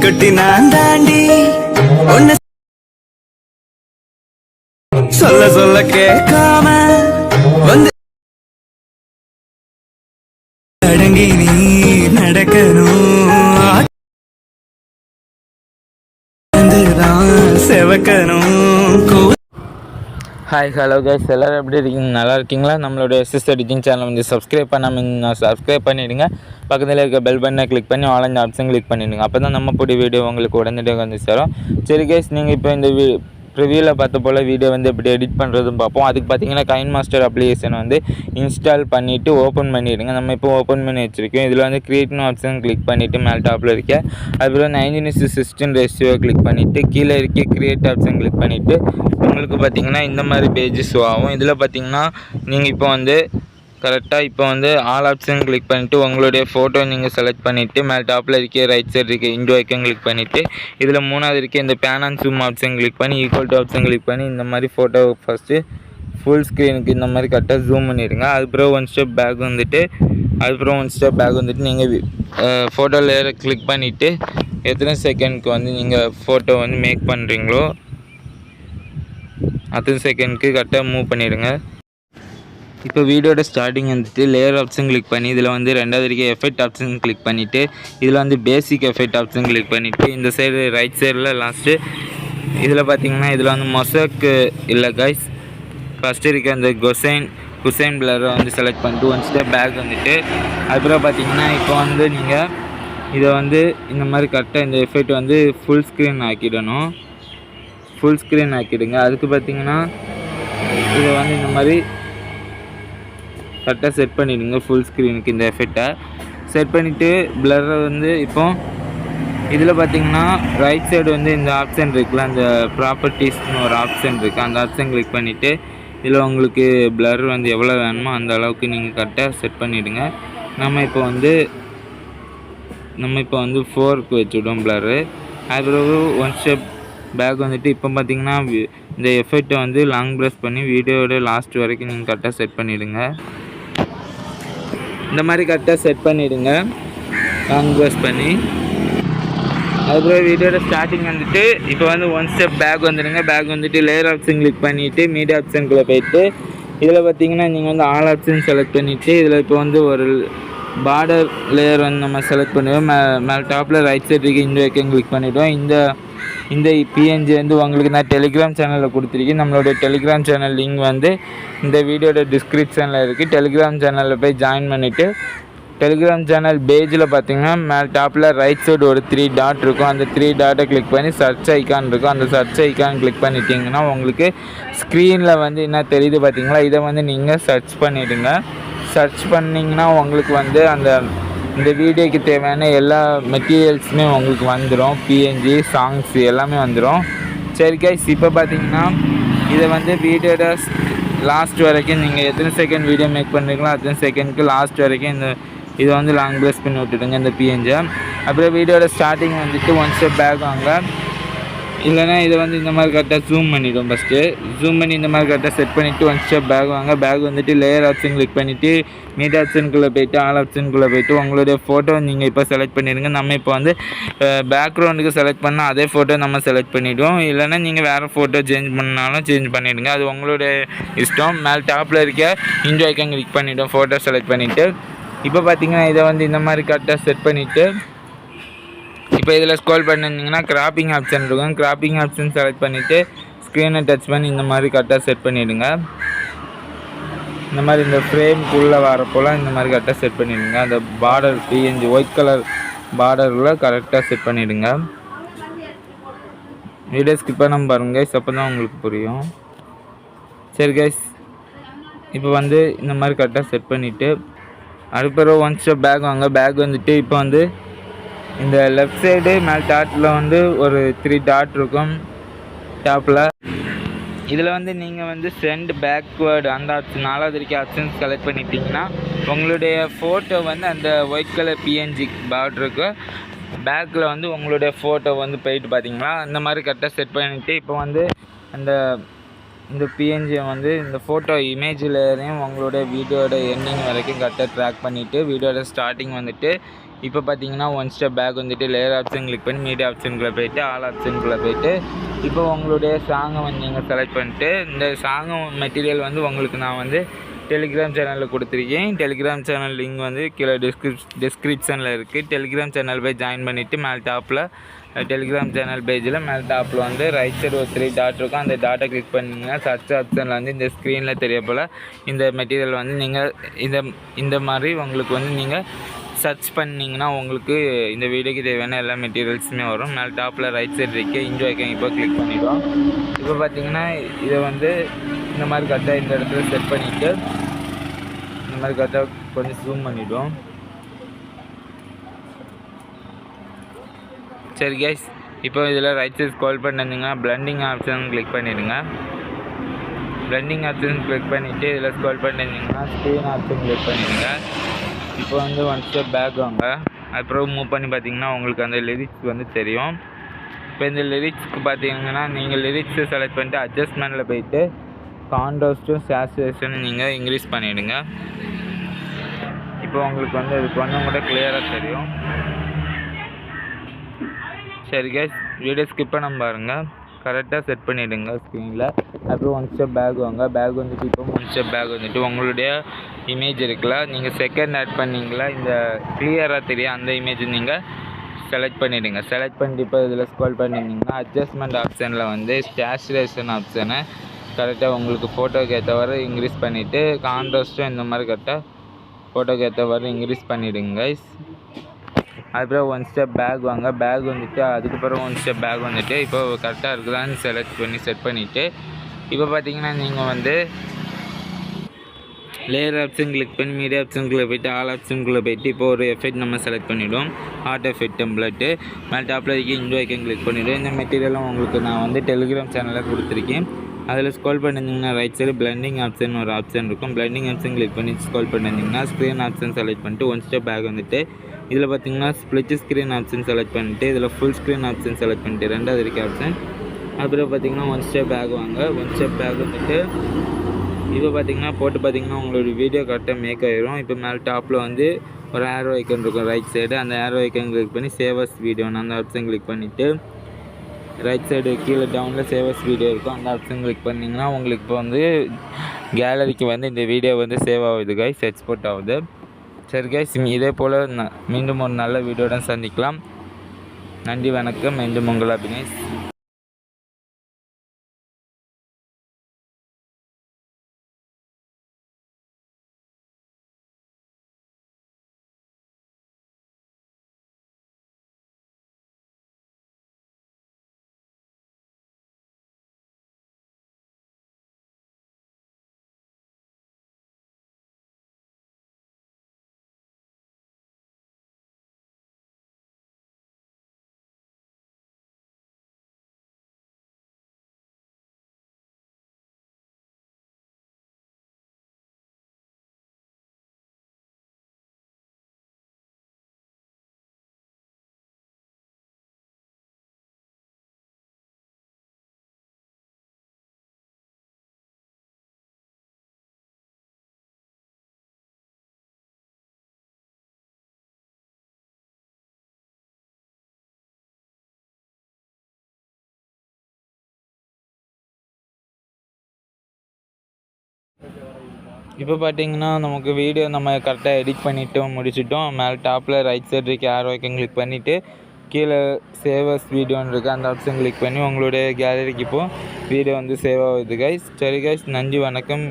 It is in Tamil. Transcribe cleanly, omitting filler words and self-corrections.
குட்டி நான் தாண்டி ஒன்னு சொல்ல சொல்ல கேட்காம வந்து அடங்கி நீ நடக்கணும் செவக்கணும். ஹாய் ஹலோ கைஸ், எல்லோரும் எப்படி இருக்கீங்க? நல்லா இருக்கீங்களா? நம்மளோட எஸ்எஸ் எடிட்டிங் சேனல் வந்து சப்ஸ்கிரைப் பண்ணாமல் சப்ஸ்கிரைப் பண்ணிவிடுங்க. பக்கத்தில் இருக்க பெல் பட்டனை கிளிக் பண்ணி ஆன்லைன் ஆப்ஷன் கிளிக் பண்ணிவிடுங்க. அப்போ தான் நம்ம போய் வீடியோ உங்களுக்கு உடனடியாக வந்து சேரும். சரி கைஸ், நீங்கள் இப்போ இந்த ரிவ்யூவில் பார்த்த போல் வீடியோ வந்து எப்படி எடிட் பண்ணுறதுன்னு பார்ப்போம். அதுக்கு பார்த்தீங்கன்னா கைன் மாஸ்டர் அப்ளிகேஷன் வந்து இன்ஸ்டால் பண்ணிவிட்டு ஓப்பன் பண்ணிவிடுங்க. நம்ம இப்போ ஓப்பன் பண்ணி வச்சுருக்கோம். இதில் வந்து கிரியேட்னு ஆப்ஷன் கிளிக் பண்ணிவிட்டு மேலே டாப்பில் இருக்க அதுக்கப்புறம் 9:16 ரேஷியோ கிளிக் பண்ணிவிட்டு கீழே இருக்க கிரியேட் ஆப்ஷன் கிளிக் பண்ணிவிட்டு உங்களுக்கு பார்த்தீங்கன்னா இந்த மாதிரி பேஜ் ஷோ ஆகும். இதில் பார்த்தீங்கன்னா நீங்கள் இப்போ வந்து கரெக்டாக இப்போ வந்து ஆல் ஆப்ஷன் கிளிக் பண்ணிவிட்டு உங்களுடைய ஃபோட்டோ நீங்கள் செலக்ட் பண்ணிவிட்டு மேலே டாப்பில் இருக்க ரைட் சைடு இருக்க இண்டோ ஐக்கன் கிளிக் பண்ணிவிட்டு இதில் மூணாவது இருக்க இந்த pan and zoom option click பண்ணி ஈக்குவல் டு ஆப்ஷன் கிளிக் பண்ணி இந்த மாதிரி ஃபோட்டோ ஃபஸ்ட்டு ஃபுல் ஸ்க்ரீனுக்கு இந்த மாதிரி கரெக்டாக ஜூம் பண்ணிடுங்க. அதுக்கப்புறம் ஒன் ஸ்டெப் பேக் வந்துட்டு நீங்கள் ஃபோட்டோ லேயரை கிளிக் பண்ணிவிட்டு எத்தனை செகண்ட்க்கு வந்து நீங்கள் ஃபோட்டோ வந்து மேக் பண்ணுறீங்களோ அத்தனை செகண்ட்க்கு கரெக்டாக மூவ் பண்ணிடுங்க. இப்போ வீடியோட ஸ்டார்டிங் வந்துட்டு லேயர் ஆப்ஷன் கிளிக் பண்ணி இதில் வந்து ரெண்டாவது இருக்க எஃபெக்ட் ஆப்ஷன் கிளிக் பண்ணிவிட்டு இதில் வந்து பேசிக் எஃபெக்ட் ஆப்ஷன் கிளிக் பண்ணிவிட்டு இந்த சைடு ரைட் சைடில் லாஸ்ட்டு இதில் பார்த்தீங்கன்னா இதில் வந்து மொசக்கு இல்லை கைஸ், ஃபஸ்ட்டு இருக்க அந்த குசைன் பிளரை வந்து செலக்ட் பண்ணிட்டு ஒன் ஸ்டெப் பேக் வந்துட்டு அதுக்கப்புறம் பார்த்தீங்கன்னா இப்போ வந்து நீங்கள் இதை வந்து இந்த மாதிரி கரெக்டாக இந்த எஃபெக்ட் வந்து ஃபுல் ஸ்க்ரீன் ஆக்கிடுங்க. அதுக்கு பார்த்தீங்கன்னா இதை வந்து இந்த மாதிரி கரெக்டாக செட் பண்ணிவிடுங்க. ஃபுல் ஸ்க்ரீனுக்கு இந்த எஃபெக்டை செட் பண்ணிவிட்டு பிளரை வந்து இப்போ இதில் பார்த்தீங்கன்னா ரைட் சைடு வந்து இந்த ஆப்ஷன் இருக்குல்ல, அந்த ப்ராப்பர்ட்டிஸ்னு ஒரு ஆப்ஷன் இருக்குது. அந்த ஆப்ஷன் கிளிக் பண்ணிவிட்டு இதில் உங்களுக்கு பிளர் வந்து எவ்வளோ வேணுமோ அந்த அளவுக்கு நீங்கள் கரெக்டாக செட் பண்ணிவிடுங்க. நம்ம இப்போ வந்து 4க்கு வச்சுவிடுவோம் பிளரு. அதுக்கு ஒன் ஸ்டெப் பேக் வந்துட்டு இப்போ பார்த்தீங்கன்னா இந்த எஃபெக்டை வந்து லாங் ப்ரெஸ் பண்ணி வீடியோட லாஸ்ட் வரைக்கும் நீங்கள் கரெக்டாக செட் பண்ணிவிடுங்க. இந்த மாதிரி கரெக்டாக செட் பண்ணிவிடுங்க லாங் ப்ரெஸ் பண்ணி. அதுக்கப்புறம் வீடியோட ஸ்டார்டிங் வந்துட்டு இப்போ வந்து ஒன் ஸ்டெப் பேக் வந்துடுங்க. பேக் வந்துட்டு லேயர் ஆப்ஷன் கிளிக் பண்ணிவிட்டு மீடியா ஆப்ஷனுக்குள்ளே போயிட்டு இதில் பார்த்தீங்கன்னா நீங்கள் வந்து ஆல் ஆப்ஷன் செலக்ட் பண்ணிவிட்டு இதில் இப்போ வந்து ஒரு பார்டர் லேயர் வந்து நம்ம செலக்ட் பண்ணுவோம். மேலே டாப்பில் ரைட் சைடு இருக்க இந்த ஐக்கன் கிளிக் பண்ணிவிடுவோம். இந்த பிஎன்ஜி வந்து உங்களுக்கு நான் டெலிகிராம் சேனலில் கொடுத்துருக்கேன். நம்மளோட டெலிகிராம் சேனல் லிங்க் வந்து இந்த வீடியோட டிஸ்கிரிப்ஷனில் இருக்குது. டெலிகிராம் சேனலில் போய் ஜாயின் பண்ணிவிட்டு டெலிகிராம் சேனல் பேஜில் பார்த்தீங்கன்னா மேலே டாப்பில் ரைட் சைடு ஒரு 3 டாட் இருக்கும். அந்த 3 டாட்டை கிளிக் பண்ணி சர்ச் ஐக்கான் இருக்கும். அந்த சர்ச் ஐக்கான் கிளிக் பண்ணிட்டீங்கன்னா உங்களுக்கு ஸ்க்ரீனில் வந்து என்ன தெரியுது பார்த்தீங்களா, இதை வந்து நீங்கள் சர்ச் பண்ணிவிடுங்க. சர்ச் பண்ணிங்கன்னா உங்களுக்கு வந்து இந்த வீடியோக்கு தேவையான எல்லா மெட்டீரியல்ஸுமே உங்களுக்கு வந்துடும். பிஎன்ஜி சாங்ஸ் எல்லாமே வந்துடும். சரி கைஸ், இப்போ பார்த்தீங்கன்னா இதை வந்து வீடியோட லாஸ்ட் வரைக்கும் நீங்கள் எத்தனை செகண்ட் வீடியோ மேக் பண்ணுறீங்களோ அத்தனை செகண்ட்க்கு லாஸ்ட் வரைக்கும் இதை வந்து லாங் ப்ரெஸ் பண்ணி விட்டுடுங்க இந்த பிஎன்ஜி. அப்புறம் வீடியோட ஸ்டார்டிங் வந்துட்டு ஒன் ஸ்டெப் பேக் வாங்க. இல்லைனா இதை வந்து இந்த மாதிரி கரெக்டாக ஜூம் பண்ணிவிடும். ஃபஸ்ட்டு ஜூம் பண்ணி இந்த மாதிரி கரெக்டாக செட் பண்ணிவிட்டு ஒன் ஸ்டெப் பேக் வாங்க. பேக் வந்துட்டு லேயர் ஆப்ஷன் கிளிக் பண்ணிவிட்டு மீடியா ஆப்ஷனுக்குள்ளே போய்ட்டு ஆல் ஆப்ஷனுக்குள்ளே போய்ட்டு உங்களுடைய ஃபோட்டோ நீங்கள் இப்போ செலக்ட் பண்ணிடுங்க. நம்ம இப்போ வந்து பேக்ரவுண்டுக்கு செலக்ட் பண்ணால் அதே ஃபோட்டோ நம்ம செலக்ட் பண்ணிவிடுவோம். இல்லைனா நீங்கள் வேறு ஃபோட்டோ சேஞ்ச் பண்ணாலும் சேஞ்ச் பண்ணிவிடுங்க, அது உங்களுடைய இஷ்டம். மேலே டாப்பில் இருக்க இண்டோ ஐக்கன் கிளிக் பண்ணிவிடும் ஃபோட்டோ செலக்ட் பண்ணிவிட்டு இப்போ பார்த்தீங்கன்னா இதை வந்து இந்த மாதிரி கரெக்டாக செட் பண்ணிவிட்டு இப்போ இதில் ஸ்க்ரோல் பண்ணியிருந்தீங்கன்னா கிராப்பிங் ஆப்ஷன் இருக்கும். கிராப்பிங் ஆப்ஷன் செலக்ட் பண்ணிவிட்டு ஸ்க்ரீனை டச் பண்ணி இந்த மாதிரி கரெக்டாக செட் பண்ணிவிடுங்க. இந்த மாதிரி இந்த ஃப்ரேம்குள்ளே வரப்போல் இந்த மாதிரி கரெக்டாக செட் பண்ணிவிடுங்க. அந்த பார்டர் பிஎன்ஜி ஒயிட் கலர் பார்டரில் கரெக்டாக செட் பண்ணிவிடுங்க. வீடியோ ஸ்கிப் பண்ணாமல் பாருங்கள் கைஸ், அப்போ தான் உங்களுக்கு புரியும். சரி கைஸ், இப்போ வந்து இந்த மாதிரி கரெக்டாக செட் பண்ணிவிட்டு அதுக்கப்புறம் ஒன் ஸ்டெப் பேக் வாங்க. பேக் வந்துட்டு இப்போ வந்து இந்த லெஃப்ட் சைடு மேல் டாட்டில் வந்து ஒரு 3 டாட் இருக்கும் டாப்பில். இதில் வந்து நீங்கள் வந்து சென்ட் பேக்வேர்டு அந்த ஆப்ஷன் 4வது இருக்க ஆப்ஷன் செலக்ட் பண்ணிட்டீங்கன்னா உங்களுடைய ஃபோட்டோ வந்து அந்த ஒயிட் கலர் பிஎன்ஜி பார்டருக்கு பேக்கில் வந்து உங்களுடைய ஃபோட்டோ வந்து போயிட்டு பார்த்தீங்களா அந்த மாதிரி கரெக்டாக செட் பண்ணிவிட்டு இப்போ வந்து இந்த பிஎன்ஜியை வந்து இந்த ஃபோட்டோ இமேஜ் லேயரையும் உங்களோட வீடியோட எண்டிங் வரைக்கும் கரெக்டாக ட்ராக் பண்ணிவிட்டு வீடியோட ஸ்டார்டிங் வந்துட்டு இப்போ பார்த்தீங்கன்னா ஒன் ஸ்டெப் பேக் வந்துட்டு லேயர் ஆப்ஷன் கிளிக் பண்ணி மீடியா ஆப்ஷனுக்குள்ளே போய்ட்டு ஆல் ஆப்ஷனுக்குள்ளே போய்ட்டு இப்போ உங்களுடைய சாங்கை வந்து நீங்கள் செலக்ட் பண்ணிட்டு இந்த சாங்கு மெட்டீரியல் வந்து உங்களுக்கு நான் வந்து டெலிகிராம் சேனலில் கொடுத்துருக்கேன். டெலிகிராம் சேனல் லிங்க் வந்து கீழே டிஸ்கிரிப்ஷனில் இருக்குது. டெலிகிராம் சேனல் போய் ஜாயின் பண்ணிவிட்டு மேலே டாப்பில் டெலிகிராம் சேனல் பேஜில் மேலே டாப்பில் வந்து ரைட் சைடு ஒரு 3 டாட் இருக்கும். அந்த டாட்டை கிளிக் பண்ணிங்கன்னா சர்ச் ஆப்ஷனில் வந்து இந்த ஸ்க்ரீனில் தெரிய போல் இந்த மெட்டீரியல் வந்து நீங்கள் இந்த மாதிரி உங்களுக்கு வந்து நீங்கள் சர்ச் பண்ணிங்கன்னா உங்களுக்கு இந்த வீடியோக்கு தேவையான எல்லா மெட்டீரியல்ஸுமே வரும். மேலே டாப்பில் ரைட் சைடு இருக்குது என்ஜாய் கேங் இப்போ கிளிக் பண்ணிவிடும். இப்போ பார்த்தீங்கன்னா இதை வந்து இந்த மாதிரி கரெக்டாக இந்த இடத்துல செட் பண்ணிவிட்டு இந்த மாதிரி கரெக்டாக கொஞ்சம் ஜூம் பண்ணிவிடும். சரி கைஸ், இப்போ இதில் ரைட் சைடு ஸ்க்ரோல் பண்ணிருந்தீங்கன்னா பிளண்டிங் ஆப்ஷன் கிளிக் பண்ணிவிடுங்க. பிளண்டிங் ஆப்ஷன் கிளிக் பண்ணிவிட்டு இதில் ஸ்க்ரோல் பண்ணியிருந்தீங்கன்னா ஸ்க்ரீன் ஆப்ஷன் கிளிக் பண்ணிவிடுங்க. இப்போ வந்து ஒன் ஸ்டெப் பேக் வாங்க. அப்புறம் மூவ் பண்ணி பார்த்தீங்கன்னா உங்களுக்கு அந்த லிரிக்ஸ் வந்து தெரியும். இப்போ இந்த லிரிக்ஸ்க்கு பார்த்தீங்கன்னா நீங்கள் லிரிக்ஸை செலக்ட் பண்ணிட்டு அட்ஜஸ்ட்மெண்ட்டில் போயிட்டு கான்ட்ராஸ்ட்டும் சேச்சுரேஷனும் நீங்கள் இன்க்ரீஸ் பண்ணிவிடுங்க. இப்போ உங்களுக்கு வந்து இது கொஞ்சம் கூட கிளியராக தெரியும். சரி கைஸ், வீடியோ ஸ்கிப் பண்ண பாருங்கள், கரெக்டாக செட் பண்ணிவிடுங்க ஸ்க்ரீனில். அப்புறம் ஒன் ஸ்டெப் பேக் வாங்க. பேக் வந்துட்டு இப்போ ஒன் ஸ்டெப் பேக் வந்துட்டு உங்களுடைய இமேஜ் இருக்குல்ல, நீங்கள் செகண்ட் ஆட் பண்ணிங்களா இந்த கிளியராக தெரியும் அந்த இமேஜ் நீங்கள் செலக்ட் பண்ணிவிடுங்க. செலக்ட் பண்ணிட்டு இப்போ இதில் ஸ்க்ரோல் பண்ணியிருந்தீங்கன்னா அட்ஜஸ்ட்மெண்ட் ஆப்ஷனில் வந்து சேச்சுரேஷன் ஆப்ஷனை கரெக்டாக உங்களுக்கு ஃபோட்டோக்கு ஏற்றவாறு இன்க்ரீஸ் பண்ணிவிட்டு கான்ட்ராஸ்ட்டும் இந்த மாதிரி கரெக்டாக ஃபோட்டோக்கு ஏற்றவாறு இன்க்ரீஸ் பண்ணிவிடுங்க கைஸ். அதுக்கப்புறம் ஒன் ஸ்டெப் பேக் வாங்க. பேக் வந்துட்டு அதுக்கப்புறம் ஒன் ஸ்டெப் பேக் வந்துட்டு இப்போ கரெக்டாக இருக்குதான்னு செட் பண்ணிவிட்டு இப்போ பார்த்தீங்கன்னா நீங்கள் வந்து லேயர் ஆப்ஷன் கிளிக் பண்ணி மீடியா ஆப்ஷனுக்குள்ளே போய்ட்டு ஆல் ஆப்ஷனுக்குள்ளே போய்ட்டு இப்போ ஒரு எஃபெக்ட் நம்ம செலக்ட் பண்ணிவிடும். ஹார்ட் எஃபெக்ட் டெம்ப்ளேட்டு மேலே டாப்பில் இருக்க என்ஜாய் ஐக்கன் கிளிக் பண்ணிவிடும். இந்த மெட்டீரியலும் உங்களுக்கு நான் வந்து டெலிகிராம் சேனலில் கொடுத்துருக்கேன். அதில் ஸ்க்ரோல் பண்ணியிருந்தீங்கன்னா ரைட் சைடு பிளண்டிங் ஆப்ஷன் ஒரு ஆப்ஷன் இருக்கும். பிளண்டிங் ஆப்ஷன் கிளிக் பண்ணி ஸ்க்ரோல் பண்ணியிருந்தீங்கன்னா ஸ்க்ரீன் ஆப்ஷன் செலக்ட் பண்ணிட்டு ஒன் ஸ்டெப் பேக் வந்துட்டு இதில் பார்த்தீங்கன்னா ஸ்ப்ளிட் ஸ்க்ரீன் ஆப்ஷன் செலக்ட் பண்ணிட்டு இதில் ஃபுல் ஸ்க்ரீன் ஆப்ஷன் செலக்ட் பண்ணிட்டு ரெண்டாவது இருக்க ஆப்ஷன். அப்புறம் பார்த்தீங்கன்னா ஒன் ஸ்டெப் பேக் வாங்க. ஒன் ஸ்டெப் பேக் வந்துட்டு இப்போ பார்த்தீங்கன்னா போட்டு பார்த்தீங்கன்னா உங்களோட வீடியோ கரெக்டாக மேக் ஆகிரும். இப்போ மேலே டாப்பில் வந்து ஒரு ஏரோ ஐக்கன் இருக்கும் ரைட் சைடு, அந்த ஏரோ ஐக்கன் கிளிக் பண்ணி சேவஸ் வீடியோன்னு அந்த ஆப்ஷன் கிளிக் பண்ணிவிட்டு ரைட் சைடு கீழே டவுனில் சேவஸ் வீடியோ இருக்கும் அந்த ஆப்ஷன் கிளிக் பண்ணிங்கன்னா உங்களுக்கு இப்போ வந்து கேலரிக்கு வந்து இந்த வீடியோ வந்து சேவ் ஆகுது கைஸ், எக்ஸ்போர்ட் ஆகுது. சரி கைஸ், இதே போல் மீண்டும் ஒரு நல்ல வீடியோடன் சந்திக்கலாம். நன்றி, வணக்கம். மீண்டும் உங்கள் அபினேஷ். இப்போ பார்த்தீங்கன்னா நமக்கு வீடியோ நம்ம கரெக்டாக எடிட் பண்ணிவிட்டோம், முடிச்சிட்டோம். மேலே டாப்பில் ரைட் சைடு இருக்க ஏரோ ஐக்கன் கிளிக் பண்ணிவிட்டு கீழே சேவஸ் வீடியோன்னு இருக்குது அந்த ஆப்ஷன் கிளிக் பண்ணி உங்களுடைய கேலரிக்கு இப்போது வீடியோ வந்து சேவ் ஆகுது கைஸ். சரி கைஸ், நன்றி, வணக்கம்.